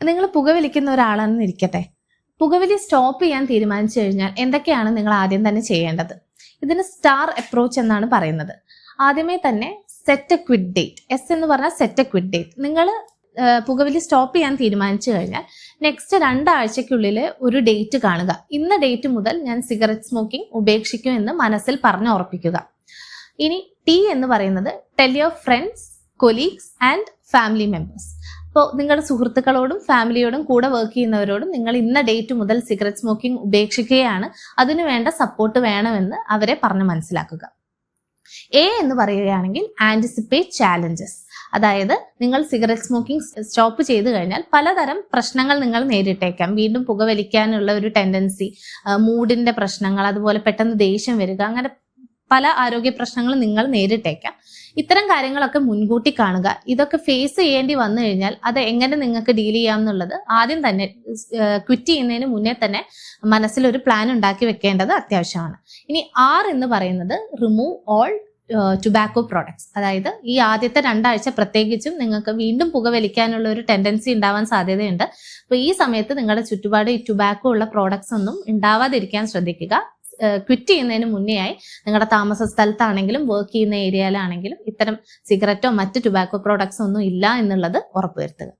നിങ്ങൾ പുകവലിക്കുന്ന ഒരാളാണെന്ന് ഇരിക്കട്ടെ. പുകവലി സ്റ്റോപ്പ് ചെയ്യാൻ തീരുമാനിച്ചു കഴിഞ്ഞാൽ എന്തൊക്കെയാണ് നിങ്ങൾ ആദ്യം തന്നെ ചെയ്യേണ്ടത്? ഇതിന് സ്റ്റാർ അപ്രോച്ച് എന്നാണ് പറയുന്നത്. ആദ്യമേ തന്നെ set A quit date. S എന്ന് പറഞ്ഞാൽ സെറ്റ് എ ക്വിറ്റ് ഡേറ്റ്. നിങ്ങൾ പുകവലി സ്റ്റോപ്പ് ചെയ്യാൻ തീരുമാനിച്ചു കഴിഞ്ഞാൽ നെക്സ്റ്റ് 2 ആഴ്ചയ്ക്കുള്ളിൽ ഒരു ഡേറ്റ് കാണുക. ഇന്ന ഡേറ്റ് മുതൽ ഞാൻ സിഗരറ്റ് സ്മോക്കിംഗ് ഉപേക്ഷിക്കും എന്ന് മനസ്സിൽ പറഞ്ഞു ഉറപ്പിക്കുക. ഇനി ടി എന്ന് പറയുന്നത് tell your friends, colleagues and family members. അപ്പോൾ നിങ്ങളുടെ സുഹൃത്തുക്കളോടും ഫാമിലിയോടും കൂടെ വർക്ക് ചെയ്യുന്നവരോടും നിങ്ങൾ ഇന്ന ഡേറ്റ് മുതൽ സിഗരറ്റ് സ്മോക്കിംഗ് ഉപേക്ഷിക്കുകയാണ്, അതിനു വേണ്ട സപ്പോർട്ട് വേണമെന്ന് അവരെ പറഞ്ഞ് മനസ്സിലാക്കുക. എ എന്ന് പറയുകയാണെങ്കിൽ ആൻറ്റിസിപ്പേറ്റ് ചാലഞ്ചസ്. അതായത് നിങ്ങൾ സിഗരറ്റ് സ്മോക്കിംഗ് സ്റ്റോപ്പ് ചെയ്തു കഴിഞ്ഞാൽ പലതരം പ്രശ്നങ്ങൾ നിങ്ങൾ നേരിട്ടേക്കാം. വീണ്ടും പുകവലിക്കാനുള്ള ഒരു ടെൻഡൻസി, മൂഡിന്റെ പ്രശ്നങ്ങൾ, അതുപോലെ പെട്ടെന്ന് ദേഷ്യം വരിക, അങ്ങനെ പല ആരോഗ്യ പ്രശ്നങ്ങളും നിങ്ങൾ നേരിട്ടേക്കാം. ഇത്തരം കാര്യങ്ങളൊക്കെ മുൻകൂട്ടി കാണുക. ഇതൊക്കെ ഫേസ് ചെയ്യേണ്ടി വന്നു കഴിഞ്ഞാൽ അത് എങ്ങനെ നിങ്ങൾക്ക് ഡീൽ ചെയ്യാം എന്നുള്ളത് ആദ്യം തന്നെ ക്വിറ്റ് ചെയ്യുന്നതിന് മുന്നേ തന്നെ മനസ്സിലൊരു പ്ലാൻ ഉണ്ടാക്കി വെക്കേണ്ടത് അത്യാവശ്യമാണ്. ഇനി 6 എന്ന് പറയുന്നത് റിമൂവ് ഓൾ ടുബാക്കോ പ്രോഡക്ട്സ്. അതായത് ഈ ആദ്യത്തെ 2 ആഴ്ച പ്രത്യേകിച്ചും നിങ്ങൾക്ക് വീണ്ടും പുകവലിക്കാനുള്ള ഒരു ടെൻഡൻസി ഉണ്ടാവാൻ സാധ്യതയുണ്ട്. അപ്പോൾ ഈ സമയത്ത് നിങ്ങളുടെ ചുറ്റുപാട് ഈ ടുബാക്കോ ഉള്ള പ്രോഡക്ട്സ് ഒന്നും ഉണ്ടാവാതിരിക്കാൻ ശ്രദ്ധിക്കുക. ക്വിറ്റ് ചെയ്യുന്നതിന് മുന്നേയായി നിങ്ങളുടെ താമസ സ്ഥലത്താണെങ്കിലും വർക്ക് ചെയ്യുന്ന ഏരിയയിലാണെങ്കിലും ഇത്തരം സിഗരറ്റോ മറ്റ് ടുബാക്കോ പ്രോഡക്ട്സോ ഒന്നും ഇല്ല എന്നുള്ളത് ഉറപ്പുവരുത്തുക.